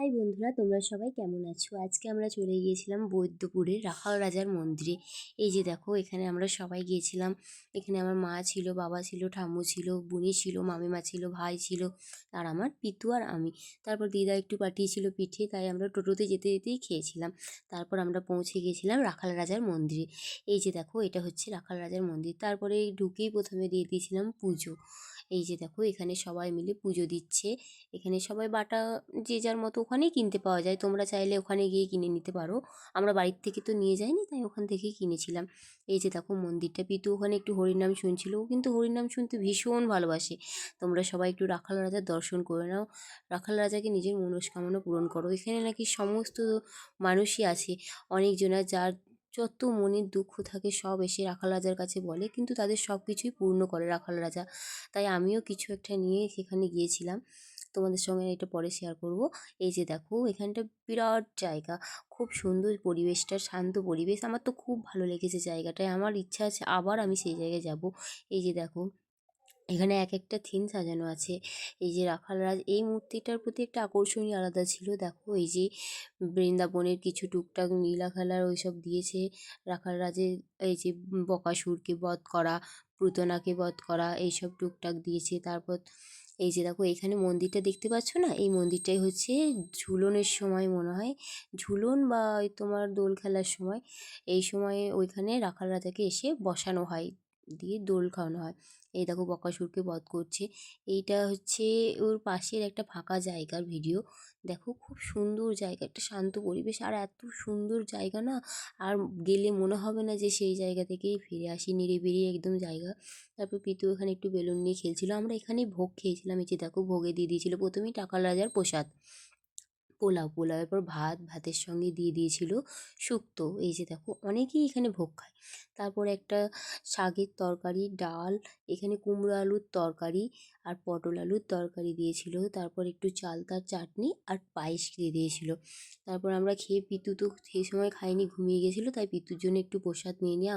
High বন্ধুরা, তোমরা সবাই কেমন আছো? আজকে আমরা চলে গিয়েছিলাম বৈদ্যপুরের রাখাল রাজার মন্দিরে। এই যে দেখো, এখানে আমরা সবাই গিয়েছিলাম। এখানে আমার মা ছিল, বাবা ছিল, ঠাম্মু ছিল, বুনি ছিল, মামিমা ছিল, ভাই ছিল, আর আমার পিতু আর আমি। তারপর দিদা একটু পাঠিয়েছিল পিঠে, তাই আমরা টোটোতে যেতে যেতেই খেয়েছিলাম। তারপর আমরা পৌঁছে গিয়েছিলাম রাখাল রাজার মন্দিরে। এই যে দেখো, এটা হচ্ছে রাখাল রাজার মন্দির। তারপরে ঢুকেই প্রথমে দিয়ে দিয়েছিলাম পুজো। এই যে দেখো, এখানে সবাই মিলে পুজো দিচ্ছে। এখানে সবাই বাটা যে যার মতো ওখানেই কিনতে পাওয়া যায়, তোমরা চাইলে ওখানে গিয়ে কিনে নিতে পারো। আমরা বাড়ির থেকে তো নিয়ে যাইনি, তাই ওখান থেকেই কিনেছিলাম। এই যে দেখো মন্দিরটা, পিতু ওখানে একটু হরিনাম শুনছিল। ও কিন্তু হরিনাম শুনতে ভীষণ ভালোবাসে। তোমরা সবাই একটু রাখাল রাজার দর্শন করে নাও, রাখাল রাজাকে নিজের মনস্কামনা পূরণ করো। এখানে নাকি সমস্ত মানুষই আছে, অনেকজনা যার যত মনের দুঃখ থাকে সব এসে রাখাল রাজার কাছে বলে, কিন্তু তাদের সব কিছুই পূর্ণ করে রাখাল রাজা। তাই আমিও কিছু একটা নিয়ে সেখানে গিয়েছিলাম, তোমাদের সঙ্গে এটা পরে শেয়ার করব। এই যে দেখো, এখানটা বিরাট জায়গা, খুব সুন্দর পরিবেশটা, শান্ত পরিবেশ। আমার তো খুব ভালো লেগেছে জায়গাটায়, আমার ইচ্ছা আছে আবার আমি সেই জায়গায় যাব। এই যে দেখো, এখানে এক একটা থিম সাজানো আছে। এই যে রাখাল রাজ, এই মূর্তিটার প্রতি একটা আকর্ষণই আলাদা ছিল। দেখো এই যে বৃন্দাবনের কিছু টুকটাক নীলা খেলার ওইসব দিয়েছে। রাখাল রাজের এই যে বকাসুরকে বধ করা, পুতনাকে বধ করা, এইসব টুকটাক দিয়েছে। তারপর এই যে দেখো, এখানে মন্দিরটা দেখতে পাচ্ছ না, এই মন্দিরটাই হচ্ছে ঝুলনের সময় মনে হয়, ঝুলন বা ওই তোমার দোল খেলার সময়, এই সময়ে ওইখানে রাখাল রাজাকে এসে বসানো হয়, দিয়ে দোল খাওয়ানো হয়। এই দেখো বকাসুরকে বধ করছে। এইটা হচ্ছে ওর পাশের একটা ফাঁকা জায়গার ভিডিও। দেখো খুব সুন্দর জায়গা, একটা শান্ত পরিবেশ, আর এত সুন্দর জায়গা না, আর গেলে মনে হবে না যে সেই জায়গা থেকেই ফিরে আসি, নিরিবিলি একদম জায়গা। তারপর পিতু এখানে একটু বেলুন নিয়ে খেলছিল, আমরা এখানেই ভোগ খেয়েছিলাম। এই যে দেখো, ভোগে দিয়ে দিয়েছিল প্রথমেই টাকাল রাজার প্রসাদ, পোলাওয়ের পর ভাত, ভাতের সঙ্গে দিয়ে দিয়েছিল শুক্তো। এই যে দেখো, অনেকেই এখানে ভোগ খায়। তারপর একটা শাকের তরকারি, ডাল, এখানে কুমড়ো আলুর তরকারি আর পটল আলুর তরকারি দিয়েছিল। তারপর একটু চালতার চাটনি আর পায়েস দিয়ে দিয়েছিল। তারপর আমরা খেয়ে, পিতু তো সেই সময় খাইনি, ঘুমিয়ে গেছিলো, তাই পিতুর জন্য একটু প্রসাদ নিয়ে আমরা